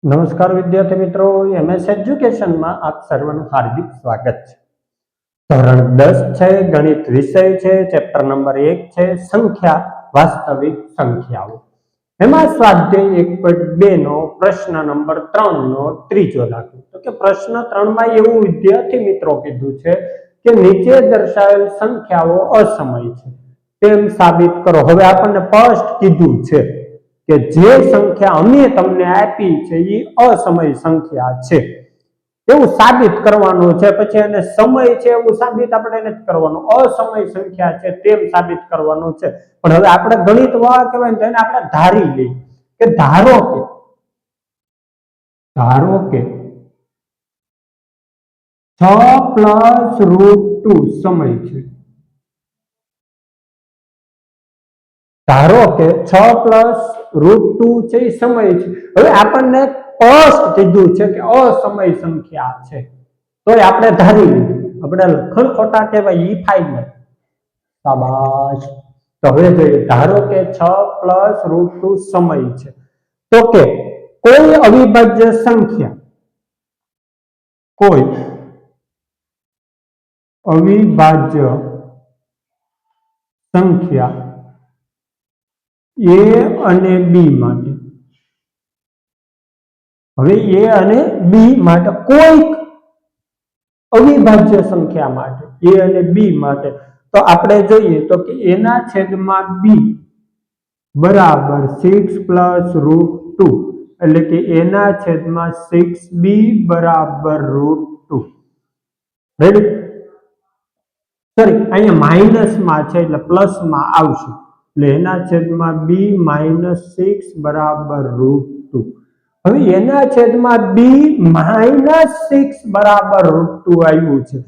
નમસ્કાર વિદ્યાર્થી મિત્રો, એમએસ એજ્યુકેશનમાં આપ સર્વનું હાર્દિક સ્વાગત છે. ધોરણ 10 છે, ગણિત વિષય છે, ચેપ્ટર નંબર 1 છે સંખ્યા, વાસ્તવિક સંખ્યાઓ. એમાં સ્વાધ્યાય 1.2 નો પ્રશ્ન નંબર 3 નો ત્રીજો દાખલો. તો કે પ્રશ્ન 3 માં એવું વિદ્યાર્થી મિત્રો કીધું છે કે નીચે દર્શાવેલ સંખ્યાઓ અસમય છે તેમ સાબિત કરો. હવે આપણને સ્પષ્ટ કીધું છે કે જે સંખ્યા અમે તમને આપી છે એ અસમય સંખ્યા છે એવું સાબિત કરવાનું છે. પછી એને સમય છે એવું સાબિત આપણે નથી કરવાનું, અસમય સંખ્યા છે તેમ સાબિત કરવાનું છે. પણ હવે આપણે ગણિત વાળા કહેવાય ને, એને આપણે ધારી લઈએ કે ધારો કે 6 + √2 સમય છે. ધારો કે 6 + √2 છે એ સમય છે. હવે આપણને સ્પષ્ટ કીધું છે કે અસમય સંખ્યા છે, તો આપણે ધારી લીધું. આપણે લખણ ખોટા કહેવાય ઈ ફાઇનલ. શાબાશ. તો હવે જોઈએ, ધારો કે 6 + √2 સમય છે, તો કે કોઈ અવિભાજ્ય સંખ્યા a અને b માટે, હવે a અને b માટે કોઈ અવિભાજ્ય સંખ્યા માટે, a અને b માટે, તો આપણે જોઈએ તો કે a ના છેદમાં b બરાબર 6 + √2, એટલે કે a ના છેદમાં 6b બરાબર √2. રેડી? સોરી, અહીંયા માઇનસમાં છે એટલે પ્લસમાં આવશે, એટલે એના છેદમાં b - 6 બરાબર √2. હવે એના છેદમાં b - 6 બરાબર √2 આવ્યું છે,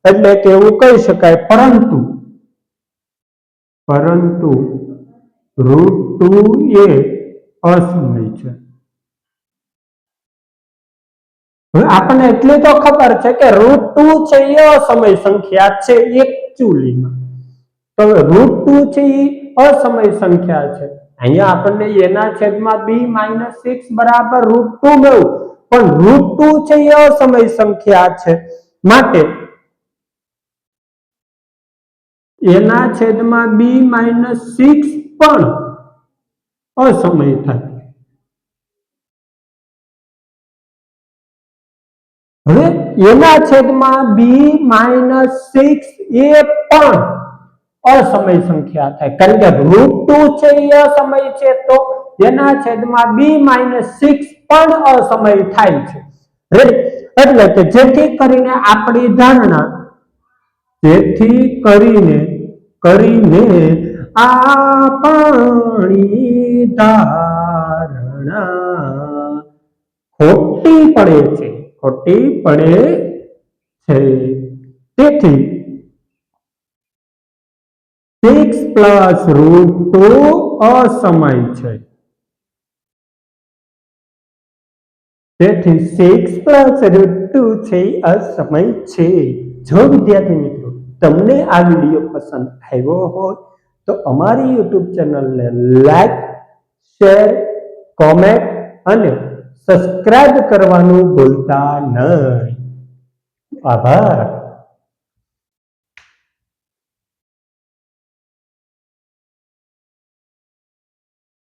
એટલે કે એવું કહી શકાય પરંતુ √2 એ અસમય છે. હવે આપણને એટલી તો ખબર છે કે √2 છે એ અસમય સંખ્યા છે એકચ્યુઅલીમાં. તો √2 છે એ અસમય સંખ્યા છે. અહીંયા આપણને એના છેદમાં b - 6 બરાબર √2 મળ્યું, પણ √2 છે એ અસમય સંખ્યા છે, માટે એના છેદમાં b - 6 પણ અસમય થાય. હવે એના છેદમાં b - 6 એ પણ અસમય સંખ્યા થાય, કારણ કે √2 છે એ અસમય છે, તો એના છેદમાં b - 6 પણ અસમય થાય છે. એટલે કે જેથી કરીને આપણી ધારણા ખોટી પડે છે. તેથી 6 + √2 અસમય છે. તેથી 6 + √2 છે અસમય છે. જો વિદ્યાર્થી મિત્રો તમને આ વિડીયો પસંદ આવ્યો હોય તો અમારી YouTube ચેનલને લાઈક, શેર, કોમેન્ટ અને સબસ્ક્રાઇબ કરવાનું ભૂલતા નહીં. આભાર.